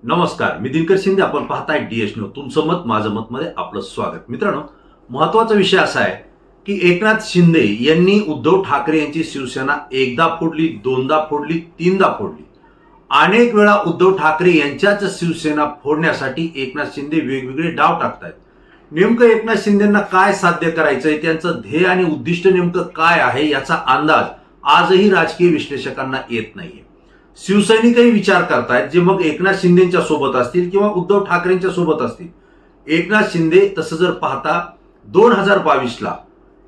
नमस्कार, मी दिनकर शिंदे. आपण पाहताय DS न्यूज. तुमचं मत माझं मत मध्ये आपलं स्वागत. मित्रांनो, महत्त्वाचा विषय असा आहे की एकनाथ शिंदे यांनी उद्धव ठाकरे यांची शिवसेना एकदा फोडली, दोनदा फोडली, तीनदा फोडली. अनेक वेळा उद्धव ठाकरे यांच्याच शिवसेना फोडण्यासाठी एकनाथ शिंदे वेगवेगळे डाव टाकतायत. नेमकं एकनाथ शिंदेंना काय साध्य करायचंय, त्यांचं ध्येय आणि उद्दिष्ट नेमकं काय आहे याचा अंदाज आजही राजकीय विश्लेषकांना येत नाहीये. शिवसैनिकही विचार करतायत, जे मग एकनाथ शिंदेच्या सोबत असतील किंवा उद्धव ठाकरेंच्या सोबत असतील. एकनाथ शिंदे तसं जर पाहता 2022ला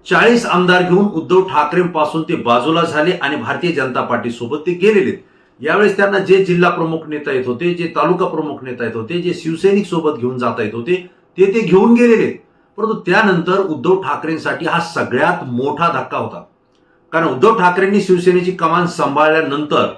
40 आमदार घेऊन उद्धव ठाकरेंपासून ते बाजूला झाले आणि भारतीय जनता पार्टी सोबत ते गेलेले. यावेळेस त्यांना जे जिल्हा प्रमुख नेता येत होते, जे तालुका प्रमुख नेता येत होते, जे शिवसैनिक सोबत घेऊन जाता येत होते, ते घेऊन गेलेले. परंतु त्यानंतर उद्धव ठाकरेंसाठी हा सगळ्यात मोठा धक्का होता. कारण उद्धव ठाकरेंनी शिवसेनेची कमान सांभाळल्यानंतर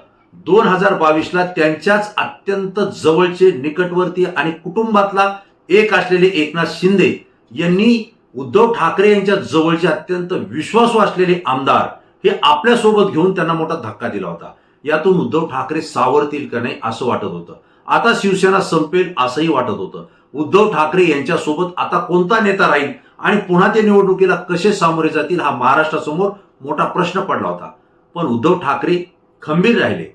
2022ला त्यांच्याच अत्यंत जवळचे, निकटवर्ती आणि कुटुंबातला एक असलेले एकनाथ शिंदे यांनी उद्धव ठाकरे यांच्या जवळचे अत्यंत विश्वासू असलेले आमदार हे आपल्यासोबत घेऊन त्यांना मोठा धक्का दिला होता. यातून उद्धव ठाकरे सावरतील का नाही असं वाटत होतं. आता शिवसेना संपेल असंही वाटत होतं. उद्धव ठाकरे यांच्यासोबत आता कोणता नेता राहील आणि पुन्हा ते निवडणुकीला कसे सामोरे जातील हा महाराष्ट्रासमोर मोठा प्रश्न पडला होता. पण उद्धव ठाकरे खंबीर राहिले.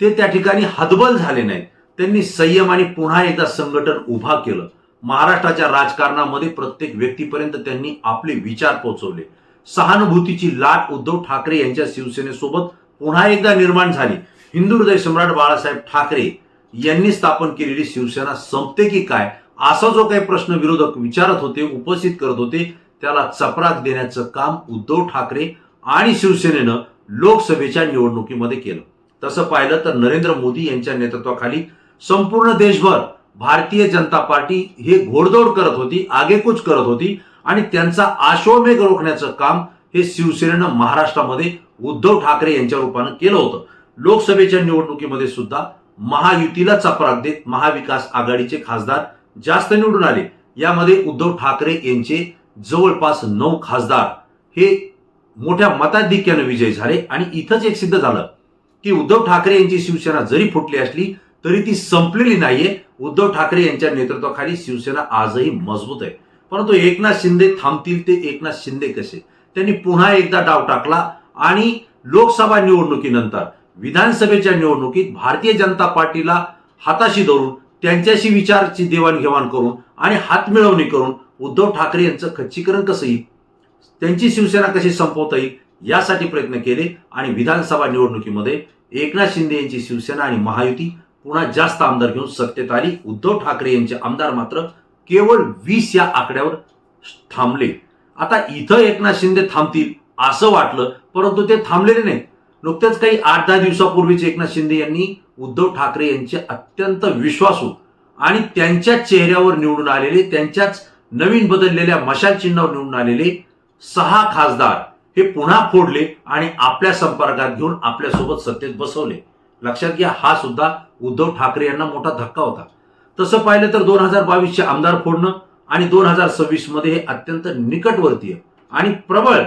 ते त्या ठिकाणी हतबल झाले नाहीत. त्यांनी संयम आणि पुन्हा एकदा संघटन उभा केलं. महाराष्ट्राच्या राजकारणामध्ये प्रत्येक व्यक्तीपर्यंत त्यांनी आपले विचार पोहोचवले. सहानुभूतीची लाट उद्धव ठाकरे यांच्या शिवसेनेसोबत पुन्हा एकदा निर्माण झाली. हिंदू हृदय सम्राट बाळासाहेब ठाकरे यांनी स्थापन केलेली शिवसेना संपते की काय, असा जो काही प्रश्न विरोधक विचारत होते, उपस्थित करत होते, त्याला चपराक देण्याचं काम उद्धव ठाकरे आणि शिवसेनेनं लोकसभेच्या निवडणुकीमध्ये केलं. तसं पाहिलं तर नरेंद्र मोदी यांच्या नेतृत्वाखाली संपूर्ण देशभर भारतीय जनता पार्टी हे घोडदौड करत होती, आगेकूच करत होती आणि त्यांचा आश्वमेघ रोखण्याचं काम हे शिवसेनेनं महाराष्ट्रामध्ये उद्धव ठाकरे यांच्या रूपानं केलं होतं. लोकसभेच्या निवडणुकीमध्ये सुद्धा महायुतीला चपराक देत महाविकास आघाडीचे खासदार जास्त निवडून आले. यामध्ये उद्धव ठाकरे यांचे जवळपास 9 खासदार हे मोठ्या मताधिक्याने विजयी झाले. आणि इथंच एक सिद्ध झालं की उद्धव ठाकरे यांची शिवसेना जरी फुटली असली तरी ती संपलेली नाहीये. उद्धव ठाकरे यांच्या नेतृत्वाखाली शिवसेना आजही मजबूत आहे. परंतु एकनाथ शिंदे थांबतील ते एकनाथ शिंदे कसे? त्यांनी पुन्हा एकदा डाव टाकला आणि लोकसभा निवडणुकीनंतर विधानसभेच्या निवडणुकीत भारतीय जनता पार्टीला हाताशी धरून त्यांच्याशी विचारची देवाणघेवाण करून आणि हातमिळवणी करून उद्धव ठाकरे यांचं खच्चीकरण कसं येईल, त्यांची शिवसेना कशी संपवता येईल यासाठी प्रयत्न केले. आणि विधानसभा निवडणुकीमध्ये एकनाथ शिंदे यांची शिवसेना आणि महायुती पुन्हा जास्त आमदार घेऊन सत्तेत आली. उद्धव ठाकरे यांचे आमदार मात्र केवळ 20 या आकड्यावर थांबले. आता इथं एकनाथ शिंदे थांबतील असं वाटलं, परंतु ते थांबलेले नाहीत. नुकतेच काही 8-10 दिवसापूर्वीच एकनाथ शिंदे यांनी उद्धव ठाकरे यांचे अत्यंत विश्वासू आणि त्यांच्या चेहऱ्यावर निवडून आलेले, त्यांच्याच नवीन बदललेल्या मशाल चिन्हावर निवडून आलेले 6 खासदार हे पुन्हा फोडले आणि आपल्या संपर्कात घेऊन आपल्यासोबत सत्तेत बसवले. लक्षात घ्या, हा सुद्धा उद्धव ठाकरे यांना मोठा धक्का होता. तसं पाहिलं तर 2022चे आमदार फोडणं आणि 2026 मध्ये हे अत्यंत निकटवर्तीय आणि प्रबळ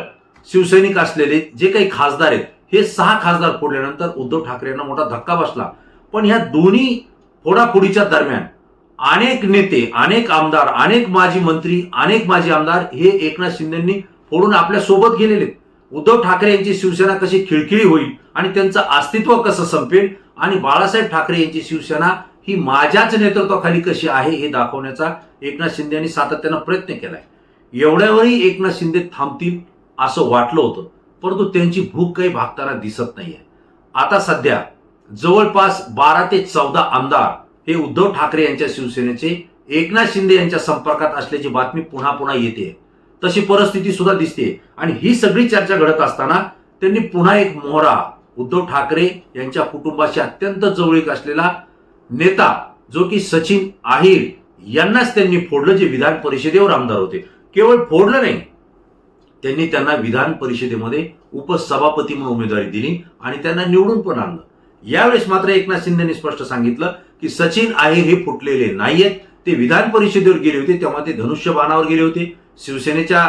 शिवसैनिक असलेले जे काही खासदार आहेत हे 6 खासदार फोडल्यानंतर उद्धव ठाकरे यांना मोठा धक्का बसला. पण ह्या दोन्ही फोडाफोडीच्या दरम्यान अनेक नेते, अनेक आमदार, अनेक माजी मंत्री, अनेक माजी आमदार हे एकनाथ शिंदेंनी फोडून आपल्या सोबत गेलेले. उद्धव ठाकरे यांची शिवसेना कशी खिळखिळी होईल आणि त्यांचं अस्तित्व कसं संपेल आणि बाळासाहेब ठाकरे यांची शिवसेना ही माझ्याच नेतृत्वाखाली कशी आहे हे दाखवण्याचा एकनाथ शिंदे यांनी सातत्यानं प्रयत्न केलाय. एवढ्यावरही एकनाथ शिंदे थांबतील असं वाटलं होतं, परंतु त्यांची भूक काही भागताना दिसत नाहीये. आता सध्या जवळपास 12 ते 14 आमदार हे उद्धव ठाकरे यांच्या शिवसेनेचे एकनाथ शिंदे यांच्या संपर्कात असल्याची बातमी पुन्हा पुन्हा येते. तशी परिस्थिती सुद्धा दिसते. आणि ही सगळी चर्चा घडत असताना त्यांनी पुन्हा एक मोहरा उद्धव ठाकरे यांच्या कुटुंबाशी अत्यंत जवळीक असलेला नेता जो की सचिन अहिर यांनाच त्यांनी फोडलं, जे विधान परिषदेवर आमदार होते. केवळ फोडलं नाही, त्यांनी त्यांना विधान परिषदेमध्ये उपसभापती म्हणून उमेदवारी दिली आणि त्यांना निवडून पण आणलं. यावेळेस मात्र एकनाथ शिंदेंनी स्पष्ट सांगितलं की सचिन अहिर हे फुटलेले नाहीयेत. ते विधान परिषदेवर गेले होते तेव्हा ते धनुष्यबाणावर गेले होते, शिवसेनेच्या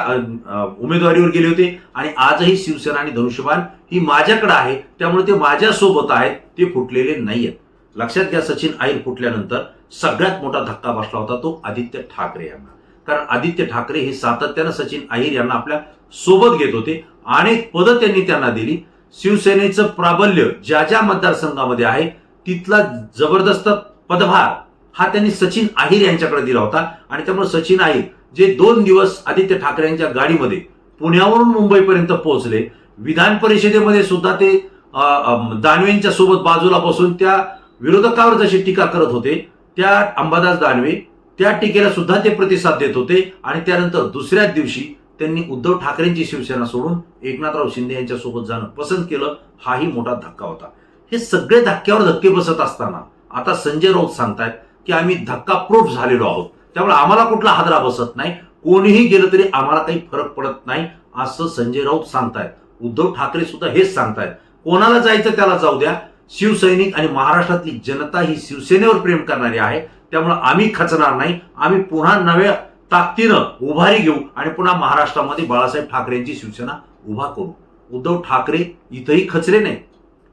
उमेदवारीवर गेले होते आणि आजही शिवसेना आणि धनुष्यबाण ही माझ्याकडे आहे, त्यामुळे ते माझ्यासोबत आहेत, ते फुटलेले नाहीयेत. लक्षात घ्या, सचिन अहिर फुटल्यानंतर सगळ्यात मोठा धक्का बसला होता तो आदित्य ठाकरे यांना. कारण आदित्य ठाकरे हे सातत्यानं सचिन अहिर यांना आपल्या सोबत घेत होते. अनेक पदं त्यांनी त्यांना दिली. शिवसेनेचं प्राबल्य ज्या ज्या मतदारसंघामध्ये आहे तिथला जबरदस्त पदभार हा त्यांनी सचिन अहिर यांच्याकडे दिला होता. आणि त्यामुळे सचिन अहिर जे 2 दिवस आदित्य ठाकरे यांच्या गाडीमध्ये पुण्यावरून मुंबईपर्यंत पोहोचले, विधान परिषदेमध्ये सुद्धा ते दानवेंच्या सोबत बाजूला बसून त्या विरोधकावर जशी टीका करत होते, त्या अंबादास दानवे त्या टीकेला सुद्धा ते प्रतिसाद देत होते. आणि त्यानंतर दुसऱ्याच दिवशी त्यांनी उद्धव ठाकरेंची शिवसेना सोडून एकनाथराव शिंदे यांच्या सोबत जाणं पसंत केलं. हाही मोठा धक्का होता. हे सगळे धक्क्यावर धक्के बसत असताना आता संजय राऊत सांगतायत की आम्ही धक्का प्रूफ झालेलो आहोत, त्यामुळे आम्हाला कुठला हादरा बसत नाही, कोणीही गेलं तरी आम्हाला काही फरक पडत नाही, असं संजय राऊत सांगतायत. उद्धव ठाकरे सुद्धा हेच सांगतायत, कोणाला जायचं त्याला जाऊ द्या, शिवसैनिक आणि महाराष्ट्रातली जनता ही शिवसेनेवर प्रेम करणारी आहे, त्यामुळे आम्ही खचणार नाही, आम्ही पुन्हा नव्या ताकदीनं उभारी घेऊ आणि पुन्हा महाराष्ट्रामध्ये बाळासाहेब ठाकरेंची शिवसेना उभा करू. उद्धव ठाकरे इथंही खचले नाही.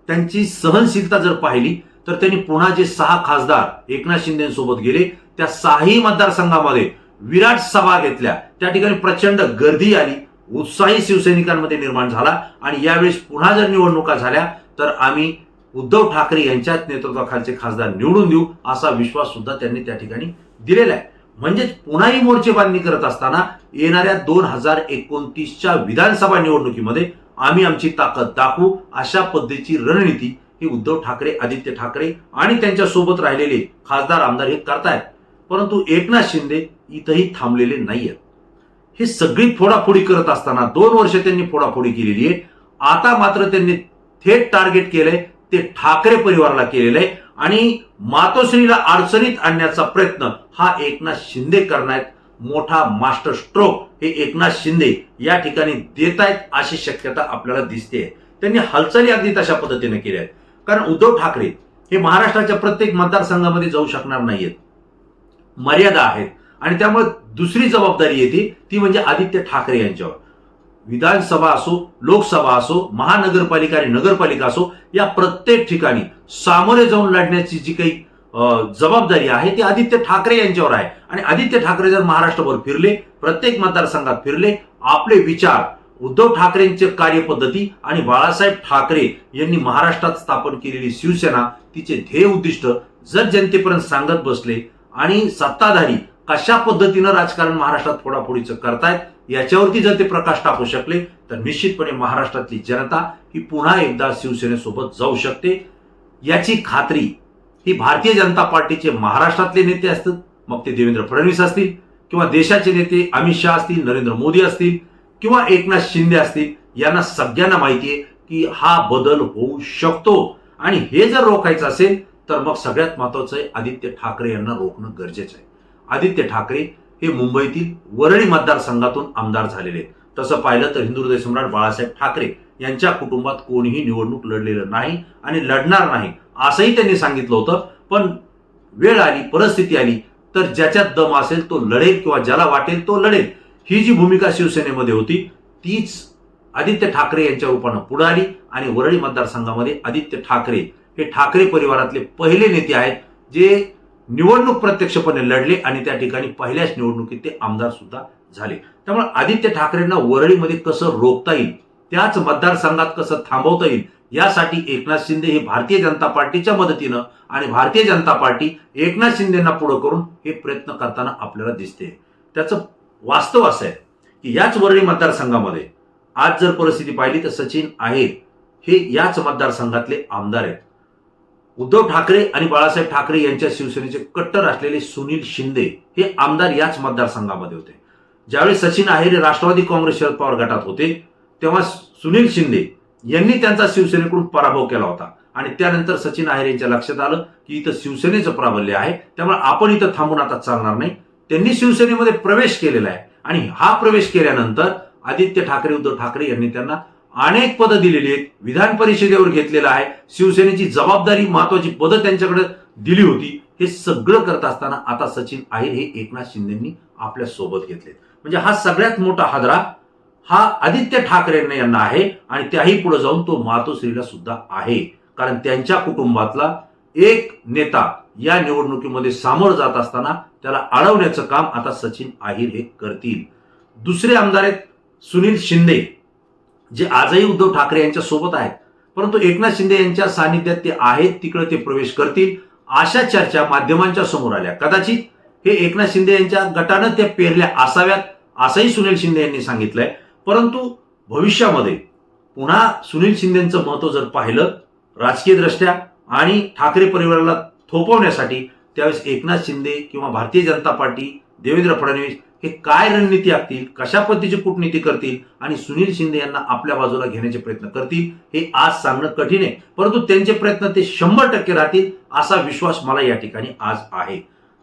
त्यांची सहनशीलता जर पाहिली तर त्यांनी पुन्हा जे 6 खासदार एकनाथ शिंदेसोबत गेले त्या 6ही मतदारसंघामध्ये विराट सभा घेतल्या. त्या ठिकाणी प्रचंड गर्दी आली, उत्साही शिवसैनिकांमध्ये निर्माण झाला. आणि यावेळेस पुन्हा जर निवडणुका झाल्या तर आम्ही उद्धव ठाकरे यांच्याच नेतृत्वाखालचे खासदार निवडून देऊ असा विश्वास सुद्धा त्यांनी त्या ठिकाणी दिलेला आहे. म्हणजेच पुन्हाही मोर्चे बांधणी करत असताना येणाऱ्या 2029च्या विधानसभा निवडणुकीमध्ये आम्ही आमची ताकद दाखवू अशा पद्धतीची रणनीती ही उद्धव ठाकरे, आदित्य ठाकरे आणि त्यांच्या सोबत राहिलेले खासदार आमदार हे करतायत. परंतु एकनाथ शिंदे इथंही थांबलेले नाहीयेत. हे सगळी फोडाफोडी करत असताना 2 वर्ष त्यांनी फोडाफोडी केलेली आहे. आता मात्र त्यांनी थेट टार्गेट केलंय ते ठाकरे परिवाराला केलेलं आहे आणि मातोश्रीला अडचणीत आणण्याचा प्रयत्न हा एकनाथ शिंदे करतायत. मोठा मास्टर स्ट्रोक हे एकनाथ शिंदे या ठिकाणी देत आहेत अशी शक्यता आपल्याला दिसते. त्यांनी हालचाली अगदी तशा पद्धतीने केल्या आहेत. कारण उद्धव ठाकरे हे महाराष्ट्राच्या प्रत्येक मतदारसंघामध्ये जाऊ शकणार नाहीयेत, मर्यादा आहेत. आणि त्यामुळे दुसरी जबाबदारी येते ती म्हणजे आदित्य ठाकरे यांच्यावर. विधानसभा असो, लोकसभा असो, महानगरपालिका आणि नगरपालिका असो, या प्रत्येक ठिकाणी सामोरे जाऊन लढण्याची जी काही जबाबदारी आहे ती आदित्य ठाकरे यांच्यावर आहे. आणि आदित्य ठाकरे जर महाराष्ट्रभर फिरले, प्रत्येक मतदारसंघात फिरले, आपले विचार, उद्धव ठाकरेंची कार्यपद्धती आणि बाळासाहेब ठाकरे यांनी महाराष्ट्रात स्थापन केलेली शिवसेना, तिचे ध्येय उद्दिष्ट जर जनतेपर्यंत सांगत बसले आणि सत्ताधारी कशा पद्धतीनं राजकारण महाराष्ट्रात फोडाफोडीचं करतायत याच्यावरती जर ते प्रकाश टाकू शकले तर निश्चितपणे महाराष्ट्रातली जनता ही पुन्हा एकदा शिवसेनेसोबत जाऊ शकते. याची खात्री ही भारतीय जनता पार्टीचे महाराष्ट्रातले नेते असतील, मग ते देवेंद्र फडणवीस असतील किंवा देशाचे नेते अमित शहा असतील, नरेंद्र मोदी असतील किंवा एकनाथ शिंदे असतील, यांना सगळ्यांना माहिती आहे की हा बदल होऊ शकतो. आणि हे जर रोखायचं असेल तर मग सगळ्यात महत्वाचं आहे आदित्य ठाकरे यांना रोखणं गरजेचं आहे. आदित्य ठाकरे हे मुंबईतील वरळी मतदारसंघातून आमदार झालेले आहेत. तसं पाहिलं तर हिंदू हृदय सम्राट बाळासाहेब ठाकरे यांच्या कुटुंबात कोणीही निवडणूक लढलेलं नाही आणि लढणार नाही असंही त्यांनी सांगितलं होतं. पण वेळ आली, परिस्थिती आली तर ज्याच्यात दम असेल तो लढेल किंवा ज्याला वाटेल तो लढेल, ही जी भूमिका शिवसेनेमध्ये होती तीच आदित्य ठाकरे यांच्या रूपानं पुढे आली. आणि वरळी मतदारसंघामध्ये आदित्य ठाकरे हे ठाकरे परिवारातले पहिले नेते आहेत जे निवडणूक प्रत्यक्षपणे लढले आणि त्या ठिकाणी पहिल्याच निवडणुकीत ते आमदार सुद्धा झाले. त्यामुळे आदित्य ठाकरेंना वरळीमध्ये कसं रोखता येईल, त्याच मतदारसंघात कसं थांबवता येईल, यासाठी एकनाथ शिंदे हे भारतीय जनता पार्टीच्या मदतीनं आणि भारतीय जनता पार्टी एकनाथ शिंदेंना पुढे करून हे प्रयत्न करताना आपल्याला दिसते. त्याचं वास्तव असं आहे की याच वरळी मतदारसंघामध्ये आज जर परिस्थिती पाहिली तर सचिन अहिर हे याच मतदारसंघातले आमदार आहेत. उद्धव ठाकरे आणि बाळासाहेब ठाकरे यांच्या शिवसेनेचे कट्टर असलेले सुनील शिंदे हे आमदार याच मतदारसंघामध्ये होते. ज्यावेळी सचिन अहिर राष्ट्रवादी काँग्रेस शरद पवार गटात होते तेव्हा सुनील शिंदे यांनी त्यांचा शिवसेनेकडून पराभव केला होता. आणि त्यानंतर सचिन अहिर यांच्या लक्षात आलं की इथं शिवसेनेचं प्राबल्य आहे, त्यामुळे आपण इथं थांबून आता चालणार नाही. त्यांनी शिवसेनेमध्ये प्रवेश केलेला आहे आणि हा प्रवेश केल्यानंतर आदित्य ठाकरे, उद्धव ठाकरे यांनी त्यांना अनेक पदं दिलेली आहेत, विधान परिषदेवर घेतलेलं आहे, शिवसेनेची जबाबदारी, महत्वाची पदं त्यांच्याकडे दिली होती. हे सगळं करत असताना आता सचिन अहिर हे एकनाथ शिंदेंनी आपल्या सोबत घेतले. म्हणजे हा सगळ्यात मोठा हादरा हा आदित्य ठाकरे यांना आहे आणि त्याही पुढे जाऊन तो मातोश्रीला सुद्धा आहे. कारण त्यांच्या कुटुंबातला एक नेता या निवडणुकीमध्ये सामोरं जात असताना त्याला अडवण्याचं काम आता सचिन अहिर हे करतील. दुसरे आमदार आहेत सुनील शिंदे, जे आजही उद्धव ठाकरे यांच्या सोबत आहेत, परंतु एकनाथ शिंदे यांच्या सानिध्यात ते आहेत तिकडे ते प्रवेश करतील अशा चर्चा माध्यमांच्या समोर आल्या. कदाचित हे एकनाथ शिंदे यांच्या गटानं त्या पेरल्या असाव्यात असंही सुनील शिंदे यांनी सांगितलंय. परंतु भविष्यामध्ये पुन्हा सुनील शिंदेचं महत्व जर पाहिलं राजकीय दृष्ट्या आणि ठाकरे परिवाराला थोपवण्यासाठी, त्यावेळेस एकनाथ शिंदे किंवा भारतीय जनता पार्टी, देवेंद्र फडणवीस हे काय रणनीती आखतील, कशा पद्धतीची कूटनीती करतील आणि सुनील शिंदे यांना आपल्या बाजूला घेण्याचे प्रयत्न करतील हे आज सांगणं कठीण आहे. परंतु त्यांचे प्रयत्न ते 100% राहतील असा विश्वास मला या ठिकाणी आज आहे.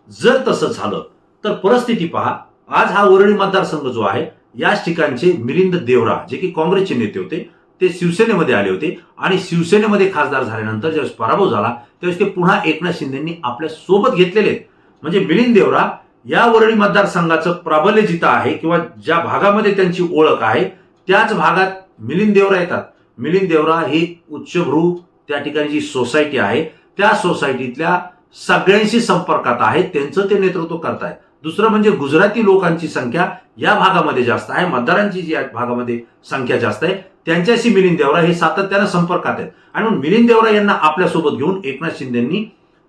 जर तसं झालं तर परिस्थिती पहा. आज हा वरळी मतदारसंघ जो आहे याच ठिकाणचे मिलिंद देवरा, जे की काँग्रेसचे नेते होते, ते शिवसेनेमध्ये आले होते आणि शिवसेनेमध्ये खासदार झाल्यानंतर ज्यावेळेस पराभव झाला त्यावेळेस ते पुन्हा एकनाथ शिंदेंनी आपल्या सोबत घेतलेले आहेत. म्हणजे मिलिंद देवरा या वरळी मतदारसंघाचं प्राबल्य जिथं आहे किंवा ज्या भागामध्ये त्यांची ओळख आहे त्याच भागात मिलिंद देवरा येतात. मिलिंद देवरा ही उच्चभ्रू त्या ठिकाणी जी सोसायटी आहे त्या सोसायटीतल्या सगळ्यांशी संपर्कात आहेत, त्यांचं ते नेतृत्व करतायत. दुसरं म्हणजे गुजराती लोकांची संख्या या भागामध्ये जास्त आहे, मतदारांची जी भागामध्ये संख्या जास्त आहे, त्यांच्याशी मिलिंद देवरा हे सातत्यानं संपर्कात आहेत. आणि म्हणून मिलिंद देवरा यांना आपल्यासोबत घेऊन एकनाथ शिंदेंनी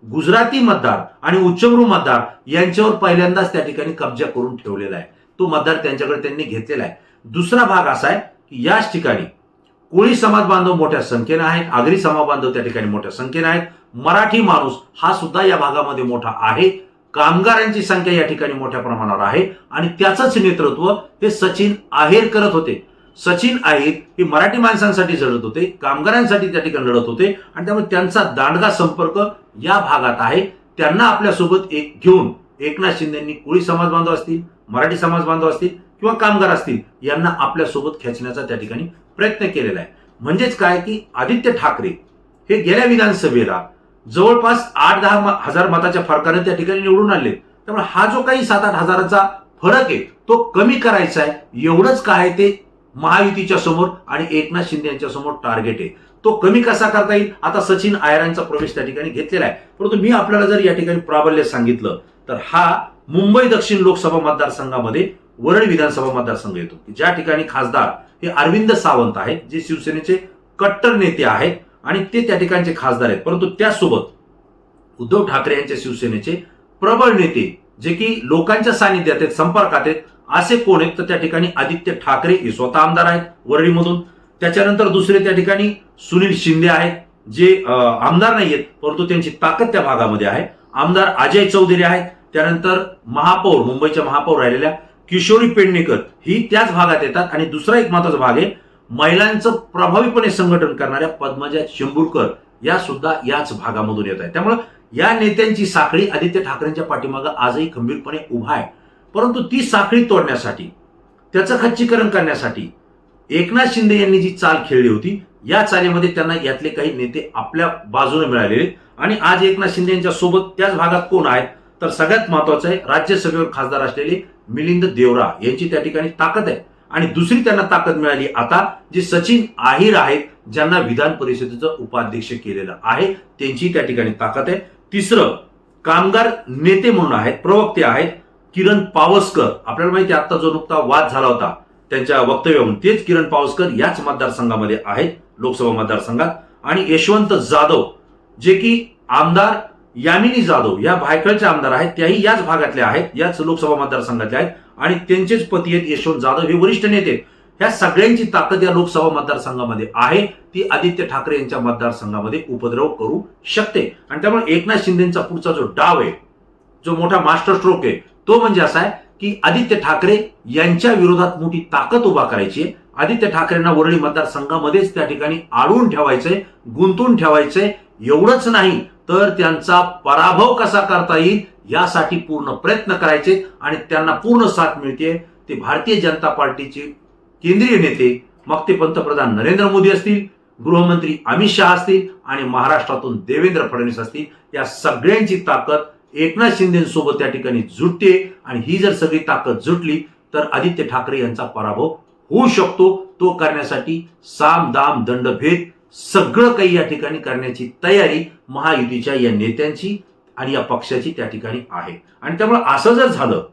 गुजराती मतदार आणि उच्चभ्रू मतदार यांच्यावर पहिल्यांदाच त्या ठिकाणी कब्जा करून ठेवलेला आहे. तो मतदार त्यांच्याकडे त्यांनी घेतलेला आहे. दुसरा भाग असा आहे की याच ठिकाणी कोळी समाज बांधव मोठ्या संख्येने आहेत, आगरी समाज बांधव त्या ठिकाणी मोठ्या संख्येने आहेत, मराठी माणूस हा सुद्धा या भागामध्ये मोठा आहे, कामगारांची संख्या या ठिकाणी मोठ्या प्रमाणावर आहे आणि त्याचंच नेतृत्व हे सचिन अहिर करत होते. सचिन अहिर हे मराठी माणसांसाठी लढत होते, कामगारांसाठी त्या ठिकाणी लढत होते आणि त्यामुळे त्यांचा दांडगा संपर्क या भागात आहे. त्यांना आपल्यासोबत एक घेऊन एकनाथ शिंदेंनी कोळी समाज बांधव असतील, मराठी समाज बांधव असतील किंवा कामगार असतील यांना आपल्यासोबत खेचण्याचा त्या ठिकाणी प्रयत्न केलेला आहे. म्हणजेच काय की आदित्य ठाकरे हे गेल्या विधानसभेला जवळपास 8-10 हजार मताच्या फरकाने त्या ठिकाणी निवडून आले. त्यामुळे हा जो काही 7-8 हजाराचा फरक आहे तो कमी करायचा आहे, एवढंच काय ते महायुतीच्या समोर आणि एकनाथ शिंदे यांच्या समोर टार्गेट आहे. तो कमी कसा करता येईल, आता सचिन अहिरांचा प्रवेश त्या ठिकाणी घेतलेला आहे. परंतु मी आपल्याला जर या ठिकाणी प्राबल्य सांगितलं तर हा मुंबई दक्षिण लोकसभा मतदारसंघामध्ये वरळी विधानसभा मतदारसंघ येतो, ज्या ठिकाणी खासदार हे अरविंद सावंत आहेत, जे शिवसेनेचे कट्टर नेते आहेत आणि ते त्या ठिकाणचे खासदार आहेत. परंतु त्यासोबत उद्धव ठाकरे यांच्या शिवसेनेचे प्रबळ नेते जे की लोकांच्या सानिध्यात आहेत, संपर्कात आहेत, असे कोण आहेत तर त्या ठिकाणी आदित्य ठाकरे हे स्वतः आमदार आहेत वरळीमधून. त्याच्यानंतर दुसरे त्या ठिकाणी सुनील शिंदे आहेत, जे आमदार नाही आहेत परंतु त्यांची ताकद त्या भागामध्ये आहे. आमदार अजय चौधरी आहेत. त्यानंतर महापौर, मुंबईच्या महापौर राहिलेल्या किशोरी पेडणेकर ही त्याच भागात येतात. आणि दुसरा एक महत्वाचा भाग आहे महिलांचं प्रभावीपणे संघटन करणाऱ्या पद्मजा शिंबुरकर या सुद्धा याच भागामधून येत आहेत. त्यामुळे या नेत्यांची साखळी आदित्य ठाकरेंच्या पाठीमागे आजही खंबीरपणे उभा आहे. परंतु ती साखळी तोडण्यासाठी, त्याचं खच्चीकरण करण्यासाठी एकनाथ शिंदे यांनी जी चाल खेळली होती या चालीमध्ये त्यांना यातले काही नेते आपल्या बाजूने मिळालेले. आणि आज एकनाथ शिंदे यांच्या सोबत त्याच भागात कोण आहेत तर सगळ्यात महत्वाचं आहे राज्यसभेवर खासदार असलेले मिलिंद देवरा यांची त्या ठिकाणी ताकद आहे. आणि दुसरी त्यांना ताकद मिळाली आता जे सचिन अहिर आहेत, ज्यांना विधान परिषदेचं उपाध्यक्ष केलेलं आहे, त्यांची त्या ठिकाणी ताकद आहे. तिसरं कामगार नेते म्हणून आहेत, प्रवक्ते आहेत किरण पावसकर. आपल्याला माहिती आहे आता जो नुकता वाद झाला होता त्यांच्या वक्तव्यावरून, तेच किरण पावसकर याच मतदारसंघामध्ये आहेत लोकसभा मतदारसंघात. आणि यशवंत जाधव जे की आमदार यामिनी जाधव या भायखळचे आमदार आहेत, त्याही याच भागातले आहेत, याच लोकसभा मतदारसंघातले आहेत आणि त्यांचेच पती आहेत यशवंत जाधव, हे वरिष्ठ नेते. ह्या सगळ्यांची ताकद या लोकसभा मतदारसंघामध्ये आहे, ती आदित्य ठाकरे यांच्या मतदारसंघामध्ये उपद्रव करू शकते. आणि त्यामुळे एकनाथ शिंदेचा पुढचा जो डाव आहे, जो मोठा मास्टर स्ट्रोक आहे, तो म्हणजे असा आहे की आदित्य ठाकरे यांच्या विरोधात मोठी ताकद उभा करायची आहे. आदित्य ठाकरेंना वरळी मतदारसंघामध्येच त्या ठिकाणी अडवून ठेवायचंय, गुंतून ठेवायचंय. एवढंच नाही तर त्यांचा पराभव कसा करता येईल यासाठी पूर्ण प्रयत्न करायचे. आणि त्यांना पूर्ण साथ मिळते ते भारतीय जनता पार्टीचे केंद्रीय नेते, मग ते पंतप्रधान नरेंद्र मोदी असतील, गृहमंत्री अमित शहा असतील आणि महाराष्ट्रातून देवेंद्र फडणवीस असतील. या सगळ्यांची ताकद एकनाथ शिंदेसोबत त्या ठिकाणी जुटते. आणि ही जर सगळी ताकद जुटली तर आदित्य ठाकरे यांचा पराभव होऊ शकतो. तो करण्यासाठी साम दाम दंडभेद सगळं काही या ठिकाणी करण्याची तयारी महायुतीच्या या नेत्यांची आणि या पक्षाची त्या ठिकाणी आहे. आणि त्यामुळे असं जर झालं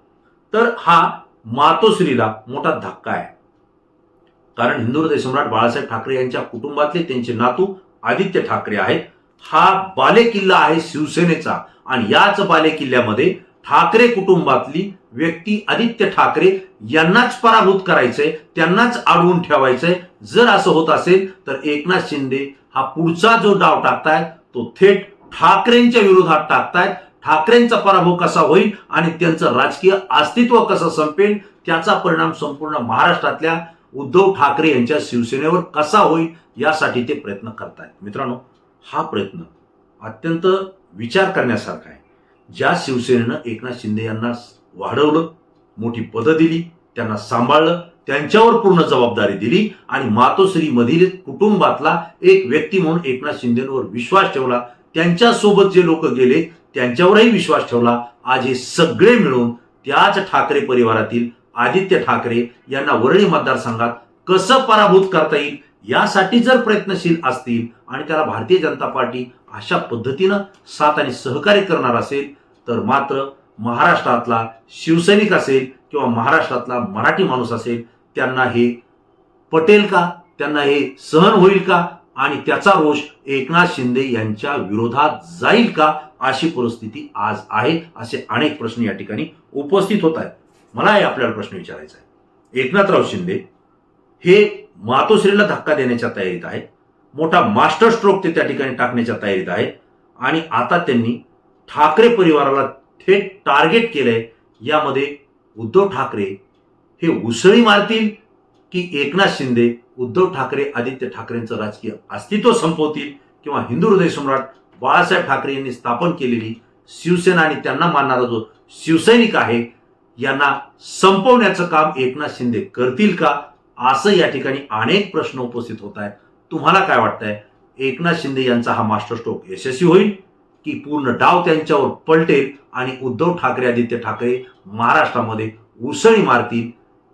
तर हा मातोश्रीला मोठा धक्का आहे. कारण हिंदू हृदय सम्राट बाळासाहेब ठाकरे यांच्या कुटुंबातले त्यांचे नातू आदित्य ठाकरे आहेत. हा बालेकिल्ला आहे शिवसेनेचा आणि याच बालेकिल्ल्यामध्ये ठाकरे कुटुंबातली व्यक्ती आदित्य ठाकरे यांनाच पराभूत करायचंय, त्यांनाच अडवून ठेवायचंय. जर असं होत असेल तर एकनाथ शिंदे हा पुढचा जो डाव टाकतायत तो थेट ठाकरेंच्या विरोधात टाकतायत. ठाकरेंचा पराभव कसा होईल आणि त्यांचं राजकीय अस्तित्व कसं संपेल त्याचा परिणाम संपूर्ण महाराष्ट्रातल्या उद्धव ठाकरे यांच्या शिवसेनेवर कसा होईल यासाठी ते प्रयत्न करतायत. मित्रांनो, हा प्रयत्न अत्यंत विचार करण्यासारखा आहे. ज्या शिवसेनेनं एकनाथ शिंदे यांना वाढवलं, मोठी पदं दिली, त्यांना सांभाळलं, त्यांच्यावर पूर्ण जबाबदारी दिली आणि मातोश्री मधील कुटुंबातला एक व्यक्ती म्हणून एकनाथ शिंदेवर विश्वास ठेवला, त्यांच्यासोबत जे लोक गेले त्यांच्यावरही विश्वास ठेवला. आज हे सगळे मिळून त्याच ठाकरे परिवारातील आदित्य ठाकरे यांना वरळी मतदारसंघात कसं पराभूत करता येईल यासाठी जर प्रयत्नशील असतील आणि त्याला भारतीय जनता पार्टी अशा पद्धतीनं साथ आणि सहकार्य करणार असेल तर मात्र महाराष्ट्रातला शिवसैनिक असेल किंवा महाराष्ट्रातला मराठी माणूस असेल त्यांना हे पटेल का, त्यांना हे सहन होईल का आणि त्याचा रोष एकनाथ शिंदे यांच्या विरोधात जाईल का अशी परिस्थिती आज आहे. असे अनेक प्रश्न या ठिकाणी उपस्थित होत आहेत. मला हे आपल्याला प्रश्न विचारायचा आहे. एकनाथराव शिंदे हे मातोश्रीला धक्का देण्याच्या तयारीत आहेत, मोठा मास्टर स्ट्रोक ते त्या ठिकाणी टाकण्याच्या तयारीत आहेत आणि आता त्यांनी ठाकरे परिवाराला थेट टार्गेट केलंय. यामध्ये उद्धव ठाकरे हे उसळी मारतील की एकनाथ शिंदे उद्धव ठाकरे आदित्य ठाकरेंचं राजकीय अस्तित्व संपवतील किंवा हिंदू हृदय सम्राट बाळासाहेब ठाकरे यांनी स्थापन केलेली शिवसेना आणि त्यांना मानणारा जो शिवसैनिक आहे यांना संपवण्याचं काम एकनाथ शिंदे करतील का, असं या ठिकाणी अनेक प्रश्न उपस्थित होत आहेत. तुम्हाला काय वाटतंय? एकनाथ शिंदे यांचा हा मास्टर स्ट्रोक यशस्वी होईल की पूर्ण डाव त्यांच्यावर पलटेल आणि उद्धव ठाकरे आदित्य ठाकरे महाराष्ट्रामध्ये उसळी मारतील?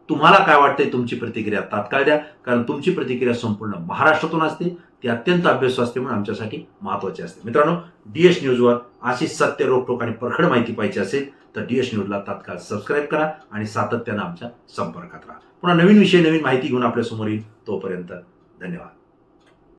तुम्हाला काय वाटतंय? तुमची प्रतिक्रिया तात्काळ द्या, कारण तुमची प्रतिक्रिया संपूर्ण महाराष्ट्रातून असते, ती अत्यंत अभ्यासू असते म्हणून आमच्यासाठी महत्त्वाची असते. मित्रांनो, DS न्यूजवर अशी सत्य, रोखोक आणि परखड माहिती पाहिजे असेल तर DS न्यूजला तात्काळ सबस्क्राईब करा आणि सातत्यानं आमच्या संपर्कात राहा. पुन्हा नवीन विषय, नवीन माहिती घेऊन आपल्यासमोर येईल. तोपर्यंत धन्यवाद.